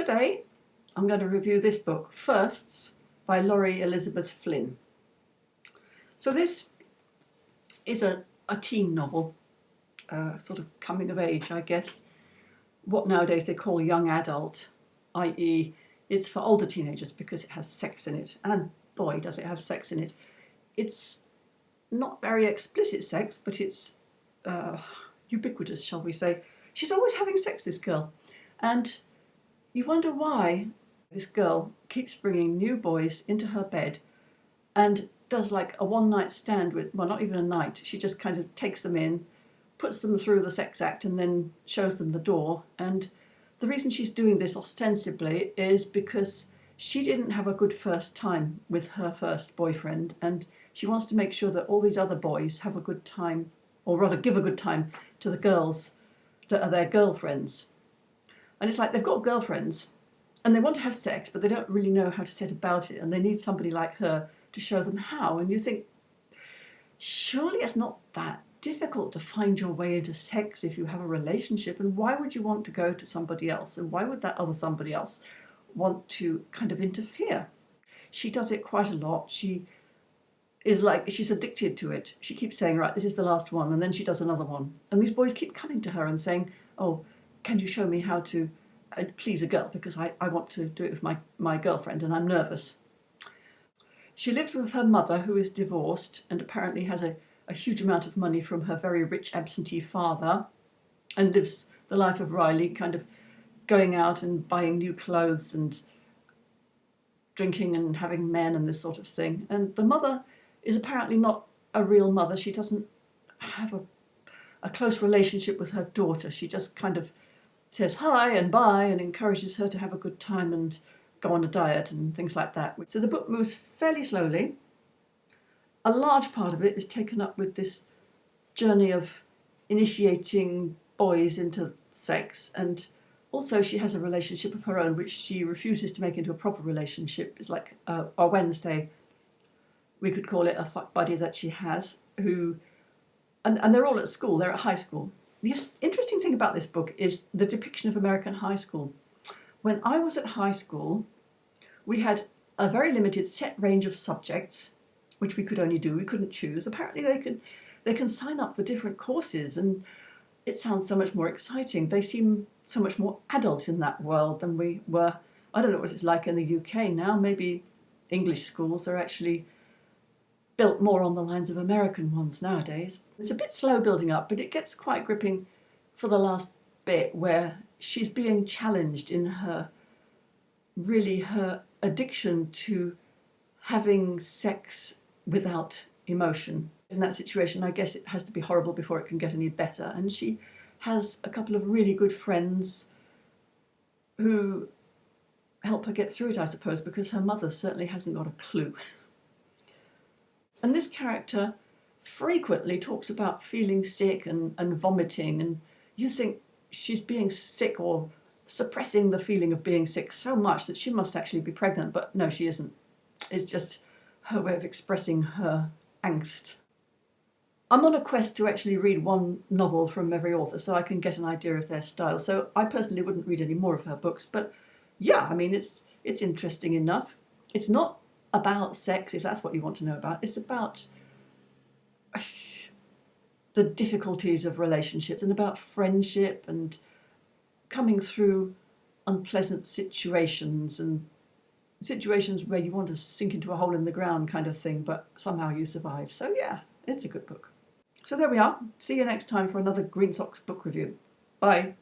today I'm going to review this book, Firsts, by Laurie Elizabeth Flynn. So this is a teen novel, sort of coming of age, I guess. What nowadays they call young adult, i.e. it's for older teenagers because it has sex in it. And boy, does it have sex in it. It's not very explicit sex, but it's ubiquitous, shall we say. She's always having sex, this girl. And you wonder why this girl keeps bringing new boys into her bed and does like a one-night stand with, well, not even a night. She just kind of takes them in, puts them through the sex act and then shows them the door. And the reason she's doing this ostensibly is because she didn't have a good first time with her first boyfriend, and she wants to make sure that all these other boys have a good time, or rather give a good time to the girls that are their girlfriends. And it's like they've got girlfriends and they want to have sex, but they don't really know how to set about it, and they need somebody like her to show them how. And you think, surely it's not that difficult to find your way into sex if you have a relationship, and why would you want to go to somebody else, and why would that other somebody else want to kind of interfere? She does it quite a lot. She is like, she's addicted to it. She keeps saying, right, this is the last one, and then she does another one, and these boys keep coming to her and saying, oh, can you show me how to please a girl, because I want to do it with my girlfriend and I'm nervous. She lives with her mother, who is divorced and apparently has a huge amount of money from her very rich absentee father, and lives the life of Riley, kind of going out and buying new clothes and drinking and having men and this sort of thing. And the mother is apparently not a real mother. She doesn't have a close relationship with her daughter. She just kind of says hi and bye and encourages her to have a good time and go on a diet and things like that. So the book moves fairly slowly. A large part of it is taken up with this journey of initiating boys into sex, and also she has a relationship of her own which she refuses to make into a proper relationship. It's like a Wednesday, we could call it, a fuck buddy that she has, who, and they're all at school, they're at high school. The interesting thing about this book is the depiction of American high school. When I was at high school, we had a very limited set range of subjects, which we could only do, we couldn't choose. Apparently they can sign up for different courses, and it sounds so much more exciting. They seem so much more adult in that world than we were. I don't know what it's like in the UK now. Maybe English schools are actually built more on the lines of American ones nowadays. It's a bit slow building up, but it gets quite gripping for the last bit, where she's being challenged in her addiction to having sex without emotion. In that situation, I guess it has to be horrible before it can get any better. And she has a couple of really good friends who help her get through it, I suppose, because her mother certainly hasn't got a clue. And this character frequently talks about feeling sick and vomiting, and you think she's being sick or suppressing the feeling of being sick so much that she must actually be pregnant, but no, she isn't. It's just her way of expressing her angst. I'm on a quest to actually read one novel from every author so I can get an idea of their style. So I personally wouldn't read any more of her books, but yeah, I mean, it's interesting enough. It's not about sex, if that's what you want to know about. It's about the difficulties of relationships and about friendship and coming through unpleasant situations and situations where you want to sink into a hole in the ground kind of thing, but somehow you survive. So yeah, it's a good book. So there we are. See you next time for another Green Socks book review. Bye.